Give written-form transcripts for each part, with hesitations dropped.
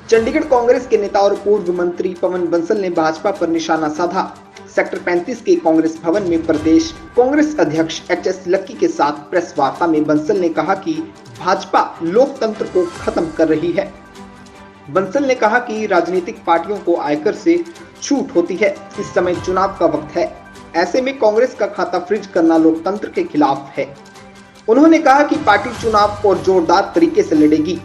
चंडीगढ़ कांग्रेस के नेता और पूर्व मंत्री पवन बंसल ने भाजपा पर निशाना साधा। सेक्टर 35 के कांग्रेस भवन में प्रदेश कांग्रेस अध्यक्ष एच.एस. लक्की के साथ प्रेस वार्ता में बंसल ने कहा कि भाजपा लोकतंत्र को खत्म कर रही है। बंसल ने कहा कि राजनीतिक पार्टियों को आयकर से छूट होती है। इस समय चुनाव का वक्त है, ऐसे में कांग्रेस का खाता फ्रीज करना लोकतंत्र के खिलाफ है। उन्होंने कहा कि पार्टी चुनाव और जोरदार तरीके से लड़ेगी।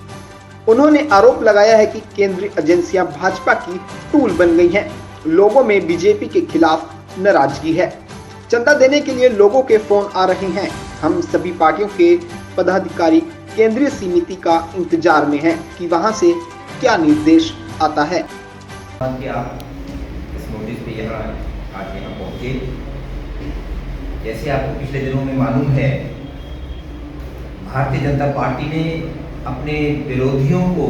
उन्होंने आरोप लगाया है कि केंद्रीय एजेंसियां भाजपा की टूल बन गई हैं। लोगों में बीजेपी के खिलाफ नाराजगी है। चंदा देने के लिए लोगों के फोन आ रहे हैं। हम सभी पार्टियों के पदाधिकारी केंद्रीय समिति का इंतजार में हैं कि वहां से क्या निर्देश आता है। कि आप इस नोटिस पे आज यहाँ पहुँचे। जैसे आपको पिछले दिनों में मालूम है, भारतीय जनता पार्टी ने अपने विरोधियों को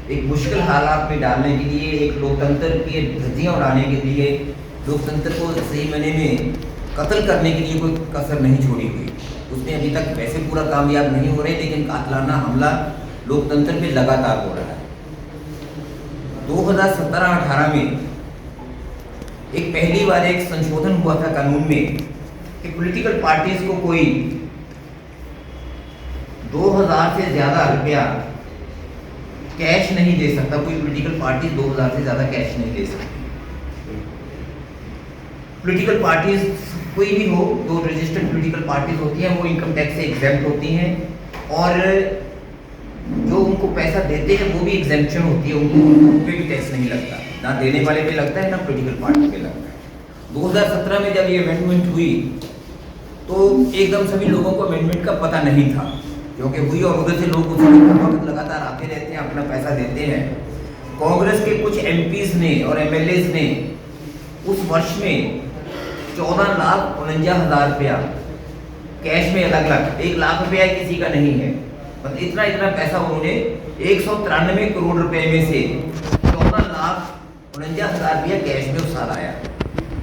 एक मुश्किल हालात में डालने के लिए, एक लोकतंत्र की धज्जियां उड़ाने के लिए, लोकतंत्र को सही मायने में कत्ल करने के लिए कोई कसर नहीं छोड़ी हुई। उसने अभी तक वैसे पूरा कामयाब नहीं हो रहे, लेकिन कातलाना हमला लोकतंत्र पे लगातार हो रहा है। 2017-18 में एक पहली बार एक संशोधन हुआ था कानून में कि पॉलिटिकल पार्टीज को कोई 2000 से ज्यादा रुपया कैश नहीं दे सकता। कोई पॉलिटिकल पार्टी 2000 से ज्यादा कैश नहीं दे सकती। पॉलिटिकल पार्टीज कोई भी हो, जो रजिस्टर्ड पॉलिटिकल पार्टीज होती हैं वो इनकम टैक्स से एग्जेम्प्ट होती हैं, और जो उनको पैसा देते हैं वो भी एग्जेम्पशन होती है। उनको उन पे भी टैक्स नहीं लगता, ना देने वाले पे लगता है, ना पॉलिटिकल पार्टी पे लगता है। 2017 में जब ये अमेंडमेंट हुई तो एकदम सभी लोगों को अमेंडमेंट का पता नहीं था, क्योंकि हुई और उधर से लोग वक्त लगातार आते रहते हैं, अपना पैसा देते हैं। कांग्रेस के कुछ एमपीज ने और एमएलएज ने उस वर्ष में 14,49,000 रुपया कैश में अलग अलग, 1 लाख रुपया किसी का नहीं है, मतलब इतना पैसा उन्होंने 193 करोड़ रुपए में से 14,49,000 रुपया कैश में उस साल आया।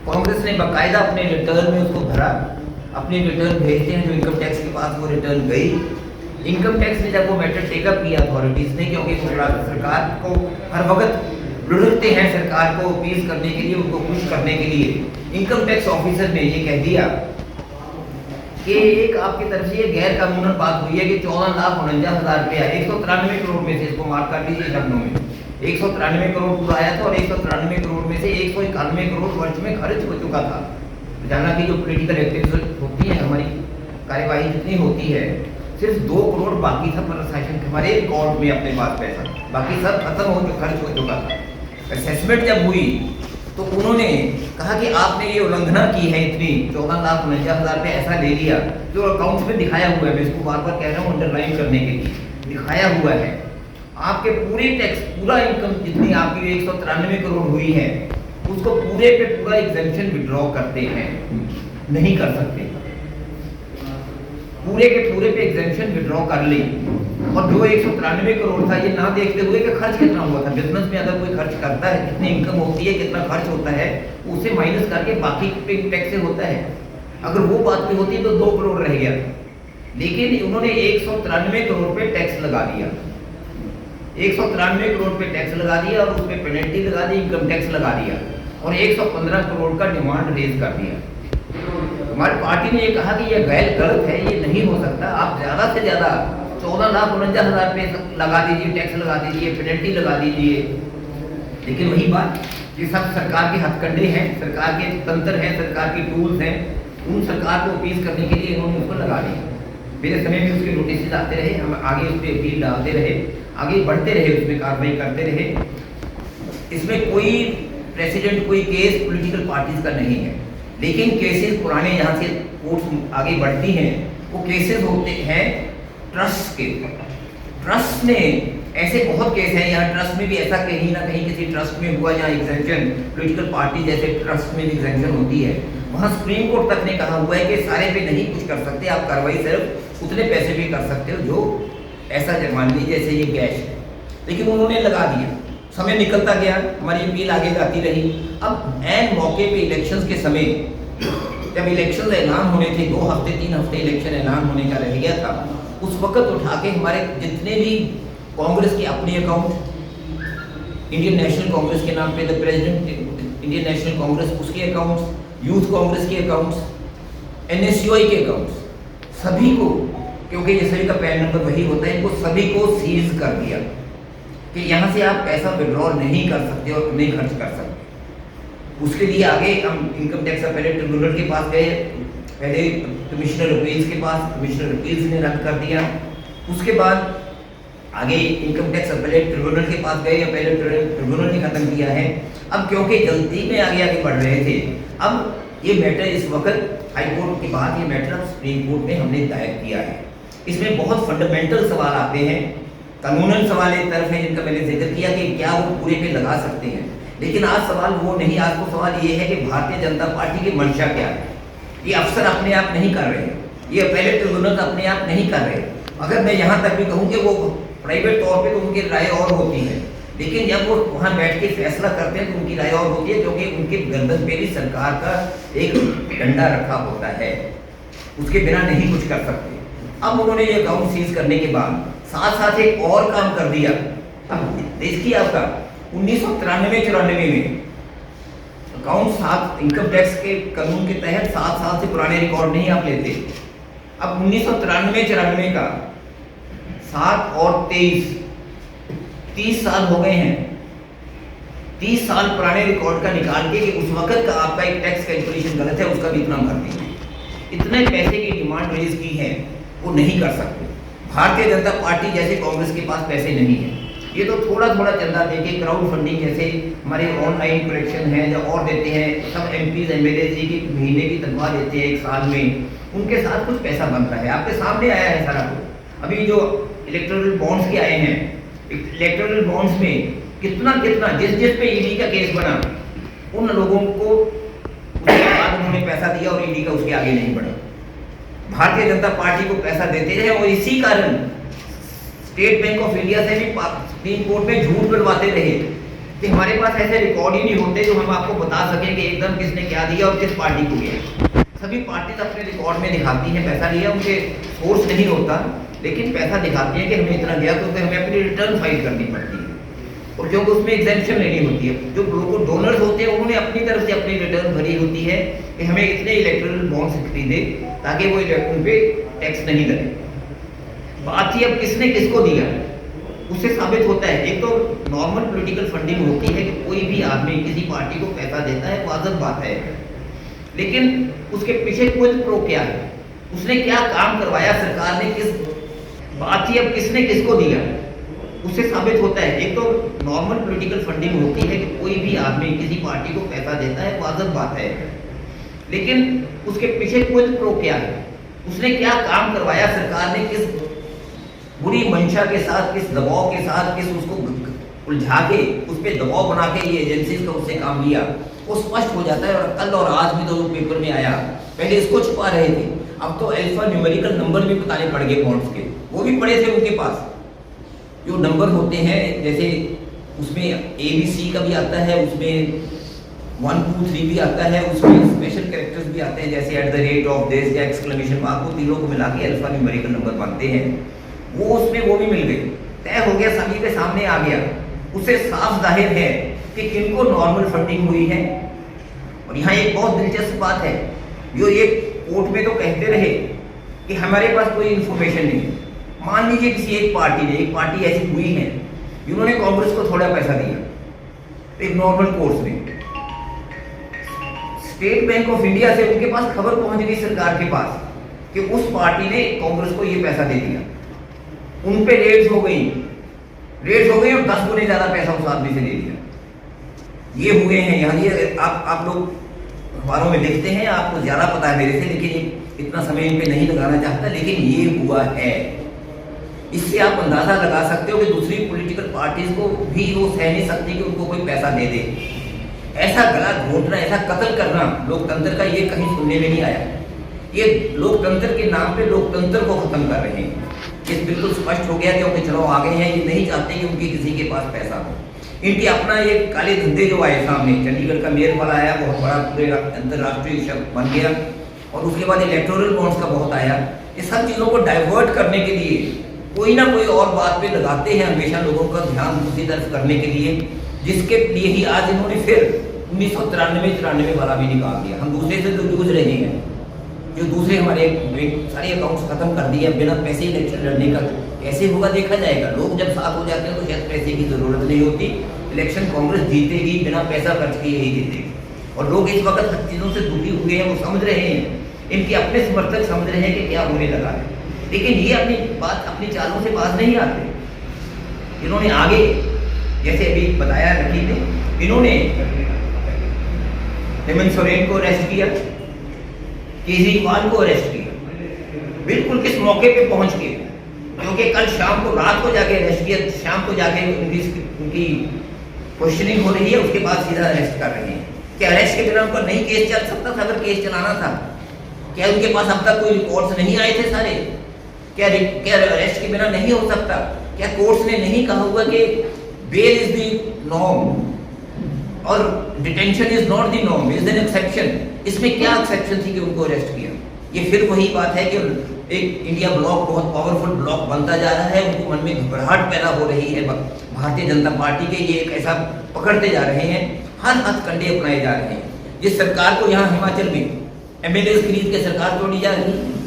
कांग्रेस ने बाकायदा अपने रिटर्न में उसको भरा। अपने रिटर्न भेजते हैं जो इनकम टैक्स के पास, वो रिटर्न गई। इनकम टैक्स ने जब वो मैटर टेकअप किया अथॉरिटीज ने, क्योंकि सरकार को हर वक्त लुढ़कते हैं सरकार को अपील करने के लिए, उनको खुश करने के लिए, इनकम टैक्स ऑफिसर ने ये कह दिया कि एक आपकी तरफ से ये गैर कानूनन बात हुई है कि 14,49,000 रुपया 193 करोड़ में से, इसको मार्क कर लीजिए शब्दों में, 193 करोड़ पूरा आया था और 193 करोड़ में से 191 करोड़ वर्ष में खर्च हो चुका था। जाना कि जो पॉलिटिकल एक्टिविटीज होती है, हमारी कार्यवाही जितनी होती है, सिर्फ 2 करोड़ बाकी था प्रशासन हमारे रिकॉर्ड में अपने पास पैसा, बाकी सब खत्म हो चुका, खर्च हो चुका था। असेसमेंट जब हुई तो उन्होंने कहा कि आपने ये उल्लंघना की है, इतनी 14,49,000 रुपये ऐसा ले लिया जो अकाउंट्स में दिखाया हुआ है। मैं इसको बार बार कह रहा हूँ अंडरलाइन करने के लिए, दिखाया हुआ है। आपके पूरे टैक्स, पूरा इनकम जितनी आपकी 193 करोड़ हुई है, उसको पूरे पे पूरा एग्जेम्पशन विड्रॉ करते हैं, नहीं कर सकते। पूरे के पूरे पे एग्जेम्पशन विड्रॉ कर ली, और जो 193 करोड़ था, ये ना देखते हुए कि खर्च कितना हुआ था। बिजनेस में अगर कोई खर्च करता है, कितनी इनकम होती है, कितना खर्च होता है, उसे माइनस करके बाकी पे टैक्स से होता है। अगर वो बात भी होती तो 2 करोड़ रह गया, लेकिन उन्होंने 193 करोड़ पे टैक्स लगा दिया। 193 करोड़ पे टैक्स लगा दिया और उस पर पेनल्टी लगा दी, इनकम टैक्स लगा दिया, और 115 करोड़ का डिमांड रेज कर दिया। हमारी पार्टी ने ये कहा कि ये गलत है, ये नहीं हो सकता। आप ज़्यादा से ज़्यादा 14,49,000 रुपये लगा दीजिए, टैक्स लगा दीजिए, पेनल्टी लगा दीजिए। लेकिन वही बात, ये सब सरकार के हथकंडे हैं, सरकार के तंत्र हैं, सरकार के टूल्स हैं। उन सरकार को अपील करने के लिए इन्होंने उसको लगा दिया। मेरे समय में उसके नोटिस आते रहे, हम आगे उस पर अपील डालते रहे, आगे बढ़ते रहे, उसमें कार्रवाई करते रहे। इसमें कोई प्रेसिडेंट, कोई केस पॉलिटिकल पार्टीज का नहीं है, लेकिन केसेस पुराने यहाँ से कोर्ट आगे बढ़ती हैं, वो केसेस होते हैं ट्रस्ट के। ट्रस्ट ने ऐसे बहुत केस हैं, यहाँ ट्रस्ट में भी ऐसा कहीं ना कहीं किसी ट्रस्ट में हुआ जहाँ एग्जेम्पशन, पॉलिटिकल पार्टी जैसे ट्रस्ट में भी एग्जेम्पशन होती है। वहाँ सुप्रीम कोर्ट तक ने कहा हुआ है कि सारे पे नहीं कुछ कर सकते, आप कार्रवाई सिर्फ उतने पैसे भी कर सकते हो जो ऐसा मान लीजिए जैसे ये कैश है। लेकिन उन्होंने लगा दिया, समय निकलता गया, हमारी अपील आगे जाती रही। अब ऐन मौके पे इलेक्शंस के समय, जब इलेक्शन ऐलान होने थे, 2 हफ्ते 3 हफ्ते इलेक्शन ऐलान होने का रह गया था, उस वक्त उठा के हमारे जितने भी कांग्रेस के अपने अकाउंट, इंडियन नेशनल कांग्रेस के नाम पे the president Indian national Congress, उसके अकाउंट्स, यूथ कांग्रेस के अकाउंट्स, NSUI के अकाउंट्स, सभी को, क्योंकि ये सभी का पैन नंबर वही होता है, इनको सभी को सीज कर दिया कि यहाँ से आप पैसा विड्रॉ नहीं कर सकते और नहीं खर्च कर सकते। उसके लिए आगे हम इनकम टैक्स अपीलेट ट्रिब्यूनल के पास गए, पहले कमिश्नर अपील्स के पास, कमिश्नर अपील्स ने रद्द कर दिया। उसके बाद आगे इनकम टैक्स अपीलेट ट्रिब्यूनल के पास गए, अपीलेट ट्रिब्यूनल ने खत्म किया है। अब क्योंकि जल्दी में आगे बढ़ रहे थे, अब ये मैटर इस वक्त हाई कोर्ट के बाद ये मैटर अब सुप्रीम कोर्ट में हमने दायर किया है। इसमें बहुत फंडामेंटल सवाल आते हैं, कानूनन सवाल एक तरफ है जिनका मैंने जिक्र किया कि क्या वो पूरे पे लगा सकते हैं, लेकिन आज सवाल वो नहीं, आज तो सवाल ये है कि भारतीय जनता पार्टी की मंशा क्या है। ये अफसर अपने आप नहीं कर रहे, ये अपीलेट ट्रिब्यूनल अपने आप नहीं कर रहे। अगर मैं यहाँ तक भी कहूँ कि वो प्राइवेट तौर पे तो उनकी राय और होती है, लेकिन जब वो वहाँ बैठ के फैसला करते हैं तो उनकी राय और होती है, क्योंकि उनके गर्दन पे भी सरकार का एक डंडा रखा होता है, उसके बिना नहीं कुछ कर सकते। अब उन्होंने ये अकाउंट सीज करने के बाद साथ साथ एक और काम कर दिया। अब देखिए आपका 1993-94 में अकाउंट 7 इनकम टैक्स के कानून के तहत 7 साल से पुराने रिकॉर्ड नहीं आप लेते। अब 1993-94 का 7 और 23 30 साल हो गए हैं। 30 साल पुराने रिकॉर्ड का निकाल के कि उस वक्त का आपका एक टैक्स कैलकुलेशन गलत है, उसका भी इतना भर दीजिए। इतने पैसे की डिमांड रेज की है, वो नहीं कर सकते। भारतीय जनता पार्टी जैसे कांग्रेस के पास पैसे नहीं है, ये तो थोड़ा थोड़ा चंदा देके क्राउड फंडिंग जैसे हमारे ऑनलाइन कलेक्शन है जो और देते हैं, सब MPs MLA जी की महीने की तनख्वाह देते हैं एक साल में, उनके साथ कुछ पैसा बनता है। आपके सामने आया है सारा कुछ। अभी जो इलेक्टोरल बॉन्ड्स के आए हैं, इलेक्टोरल बॉन्ड्स में कितना जिस पे ED का केस बना, उन लोगों को उसके बाद उन्होंने पैसा दिया और ED का उसके आगे नहीं बढ़ा। भारतीय जनता पार्टी को पैसा देते रहे और इसी कारण स्टेट बैंक ऑफ इंडिया से भी सुप्रीम कोर्ट में झूठ बुलवाते रहे कि हमारे पास ऐसे रिकॉर्ड ही नहीं होते जो हम आपको बता सकें कि एकदम किसने क्या दिया और किस पार्टी को दिया। सभी पार्टी अपने रिकॉर्ड में दिखाती हैं पैसा लिया, उनके सोर्स नहीं होता, लेकिन पैसा दिखाती है कि हमें इतना दिया, क्योंकि हमें अपनी रिटर्न फाइल करनी पड़ती है और क्योंकि उसमें एग्जेम्पशन लेनी होती है। जो लोग डोनर्स होते हैं उन्होंने अपनी तरफ से अपनी रिटर्न भरी होती है कि हमें इतने इलेक्टोरल बॉन्ड्स खरीदे ताकि वो उन पे टैक्स नहीं लगे। बात ही अब किसने किसको दिया उससे साबित होता है। एक तो नॉर्मल पॉलिटिकल फंडिंग होती है कि कोई भी आदमी किसी पार्टी को पैसा देता है, वाजिब बात है, लेकिन उसके पीछे क्विड प्रो क्या है, उसने क्या काम करवाया, सरकार ने किस बात ही अब किसने किसको दिया उससे साबित होता है। एक तो नॉर्मल पॉलिटिकल फंडिंग होती है कि कोई भी आदमी किसी पार्टी को पैसा देता है, वाजिब बात है, लेकिन उसके पीछे क्विड प्रो क्या है, उसने क्या काम करवाया, सरकार ने किस बुरी मंशा के साथ, किस दबाव के साथ, किस उसको उलझा के उस पर दबाव बना के ये एजेंसीज का उससे काम लिया, वो स्पष्ट हो जाता है। और कल और आज भी तो पेपर में आया, पहले इसको छुपा रहे थे, अब तो अल्फा न्यूमेरिकल नंबर भी बताने पड़ गए बॉन्ड्स के, वो भी पड़े थे उनके पास। जो नंबर होते हैं जैसे उसमें ABC का भी आता है, उसमें 1 2 3 भी आता है, उसमें स्पेशल कैरेक्टर्स भी आते हैं जैसे @ऑफ या एक्सक्लेमेशन मार्क, वो तीनों को मिला के अल्फा न्यूमेरिकल नंबर बनते हैं। वो उसमें वो भी मिल गई, तय हो गया, सभी के सामने आ गया। उससे साफ जाहिर है कि किनको नॉर्मल फंडिंग हुई है। और यहाँ एक बहुत दिलचस्प बात है, जो ये कोर्ट में तो कहते रहे कि हमारे पास कोई इंफॉर्मेशन नहीं। मान लीजिए किसी एक पार्टी ऐसी हुई है जिन्होंने कांग्रेस को थोड़ा पैसा दिया एक नॉर्मल कोर्स में, स्टेट बैंक ऑफ इंडिया से उनके पास खबर पहुंच गई सरकार के पास कि उस पार्टी ने कांग्रेस को ये पैसा दे दिया, उन पे रेड्स हो गई और 10 गुने ज्यादा पैसा उस आदमी से दे दिया। ये हुए हैं यहाँ, ये आप लोग अखबारों में देखते हैं, आपको ज्यादा पता है मेरे से, लेकिन इतना समय इन पे नहीं लगाना चाहता, लेकिन ये हुआ है। इससे आप अंदाजा लगा सकते हो कि दूसरी पॉलिटिकल पार्टीज को भी वो सह नहीं सकती कि उनको कोई पैसा दे दे। ऐसा गला घोटना, ऐसा कत्ल करना लोकतंत्र का, ये कहीं सुनने में नहीं आया। ये लोकतंत्र के नाम पे लोकतंत्र को खत्म कर रहे हैं। ये बिल्कुल स्पष्ट हो गया कि चलो आ गए हैं, ये नहीं चाहते कि उनकी किसी के पास पैसा हो। इनके अपना ये काले धंधे जो आए सामने, चंडीगढ़ का मेयर वाला आया, बहुत बड़ा पूरे अंतर्राष्ट्रीय शब्द बन गया, और उसके बाद इलेक्टोरल बॉन्ड्स का बहुत आया। ये सब चीज़ों को डाइवर्ट करने के लिए कोई ना कोई और बात पे लगाते हैं हमेशा, लोगों का ध्यान दूसरी तरफ करने के लिए। जिसके लिए ही आज इन्होंने फिर 1993 वाला भी निकाल दिया। हम दूसरे से तो जूझ रहे हैं, जो दूसरे हमारे सारे अकाउंट्स खत्म कर दिए, बिना पैसे इलेक्शन लड़ने का कैसे होगा देखा जाएगा। लोग जब साथ हो जाते हैं तो शायद पैसे की जरूरत नहीं होती, इलेक्शन कांग्रेस जीतेगी, बिना पैसा खर्च किए ही जीतेगी। और लोग इस वक्त हर चीज़ों से दुखी हुए हैं, वो समझ रहे हैं, इनके अपने समर्थक समझ रहे हैं कि क्या होने लगा है, लेकिन ये अपनी बात अपनी चालों से बाज नहीं आते। इन्होंने आगे जैसे अभी बताया रखी ने, इन्होंने हेमंत सोरेन को अरेस्ट किया, केजरीवाल को अरेस्ट किया, बिल्कुल किस मौके पे पहुंच के, क्योंकि कल शाम को रात को जाके अरेस्ट किया, शाम को जाके उनकी क्वेश्चनिंग हो रही है, उसके बाद सीधा अरेस्ट कर रहे हैं। क्या अरेस्ट के बिना उनका नहीं केस चल सकता था? अगर केस चलाना था, क्या उनके पास अब तक कोई रिकॉर्ड्स नहीं आए थे सारे? क्या अरेस्ट के बिना नहीं हो सकता? क्या कोर्ट्स ने नहीं कहा हुआ कि बेल इज द नॉर्म और detention is not the norm, is an exception? इसमें क्या एक्सेप्शन थी कि उनको अरेस्ट किया? ये फिर वही बात है कि एक इंडिया ब्लॉक बहुत पावरफुल ब्लॉक बनता जा रहा है, उनको मन में घबराहट पैदा हो रही है भारतीय जनता पार्टी के। ये एक ऐसा पकड़ते जा रहे हैं, हर हथकंडे अपनाए जा रहे हैं। जिस सरकार को यहाँ हिमाचल में एमएलए खरीद के सरकार तोड़ी जा रही है,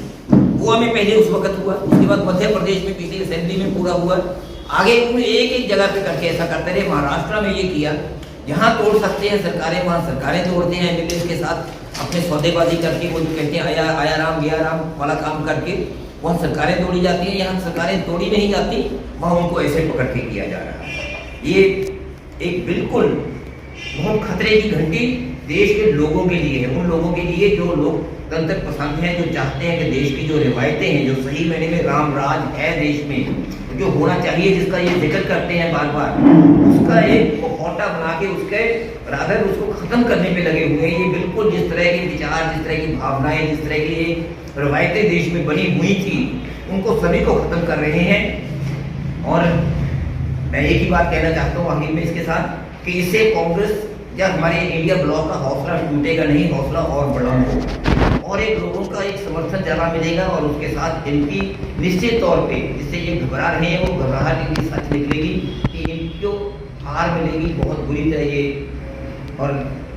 गोवा में पहले उस वक्त हुआ, उसके बाद मध्य प्रदेश में पिछली असेंबली में पूरा हुआ, आगे एक एक जगह पे करके ऐसा करते रहे। महाराष्ट्र में ये किया, यहाँ तोड़ सकते हैं सरकारें, वहाँ सरकारें तोड़ते हैं एमएलए के साथ अपने सौदेबाजी करके, वो कहते हैं आया राम गया राम वाला काम करके, वहाँ सरकारें तोड़ी जाती हैं। यहाँ सरकारें तोड़ी नहीं जाती, वहाँ उनको ऐसे पकड़ के किया जा रहा है। ये एक बिल्कुल बहुत खतरे की घंटी देश के लोगों के लिए है, उन लोगों के लिए जो लोकतंत्र पसंद हैं, जो चाहते हैं कि देश की जो रिवायतें हैं, जो सही मायने में राम राज है देश में, जो होना चाहिए, जिसका ये जिक्र करते हैं बार बार, उसका एक मुखौटा बना के उसको खत्म करने पे लगे हुए हैं। ये बिल्कुल जिस तरह के विचार, जिस तरह की भावनाएं, जिस तरह की रिवायतें देश में बनी हुई थी, उनको सभी को खत्म कर रहे हैं। और मैं एक ही बात कहना चाहता हूँ आखिर में इसके साथ कि इससे कांग्रेस या हमारे इंडिया ब्लॉक का हौसला टूटेगा नहीं, हौसला और बड़ा हो और एक लोगों का एक समर्थन ज्यादा मिलेगा। और उसके साथ इनकी निश्चित तौर पे जिससे ये घबरा रहे हैं, वो घबराहट इनकी सच निकलेगी कि इनको हार मिलेगी बहुत बुरी तरह ये, और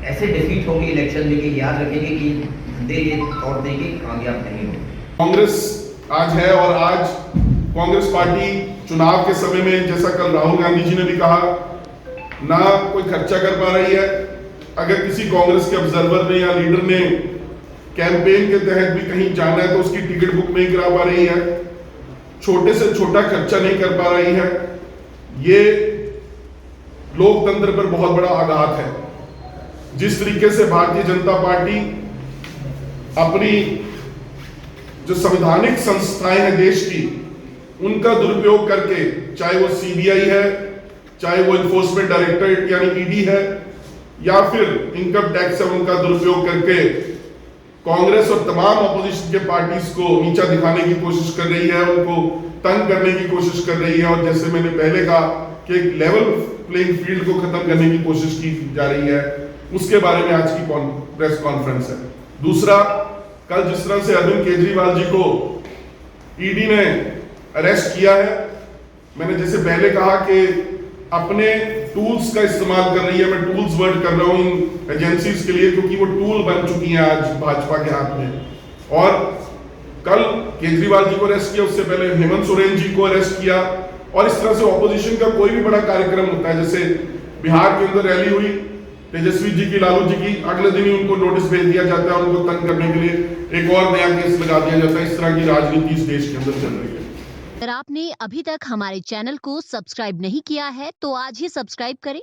ऐसे डिफीट होंगे इलेक्शन में कि याद रखेंगे कि धंधे ये तौर देंगे, कामयाब नहीं हो। कांग्रेस आज है और आज कांग्रेस पार्टी चुनाव के समय में, जैसा कल राहुल गांधी जी ने भी कहा, ना कोई खर्चा कर पा रही है। अगर किसी कांग्रेस के ऑब्जर्वर ने या लीडर ने कैंपेन के तहत भी कहीं जाना है तो उसकी टिकट बुक नहीं करा पा रही है, छोटे से छोटा खर्चा नहीं कर पा रही है। ये लोकतंत्र पर बहुत बड़ा आघात है। जिस तरीके से भारतीय जनता पार्टी अपनी जो संवैधानिक संस्थाएं हैं देश की, उनका दुरुपयोग करके, चाहे वो सीबीआई है, चाहे वो इन्फोर्समेंट डायरेक्टरेट यानी ईडी है, या फिर इनकम टैक्स है, उनका दुरुपयोग करके कांग्रेस और तमाम अपोजिशन के पार्टीज को नीचा दिखाने की कोशिश कर रही है, उनको तंग करने की कोशिश कर रही है। और जैसे मैंने पहले कहा कि एक लेवल प्लेइंग फील्ड को खत्म करने की कोशिश की जा रही है, उसके बारे में आज की प्रेस कॉन्फ्रेंस है। दूसरा, कल जिस तरह से अरविंद केजरीवाल जी को ईडी ने अरेस्ट किया है, मैंने जैसे पहले कहा कि अपने टूल्स का इस्तेमाल कर रही है, मैं टूल्स वर्ड कर रहा हूं इन एजेंसीज के लिए, क्योंकि वो टूल बन चुकी हैं आज भाजपा के हाथ में। और कल केजरीवाल जी को अरेस्ट किया, उससे पहले हेमंत सोरेन जी को अरेस्ट किया। और इस तरह से ऑपोजिशन का कोई भी बड़ा कार्यक्रम होता है, जैसे बिहार के अंदर रैली हुई तेजस्वी जी की, लालू जी की, अगले दिन ही उनको नोटिस भेज दिया जाता है, उनको तंग करने के लिए एक और नया केस लगा दिया जाता है। इस तरह की राजनीति इस देश के अंदर चल रही है। अगर आपने अभी तक हमारे चैनल को सब्सक्राइब नहीं किया है तो आज ही सब्सक्राइब करें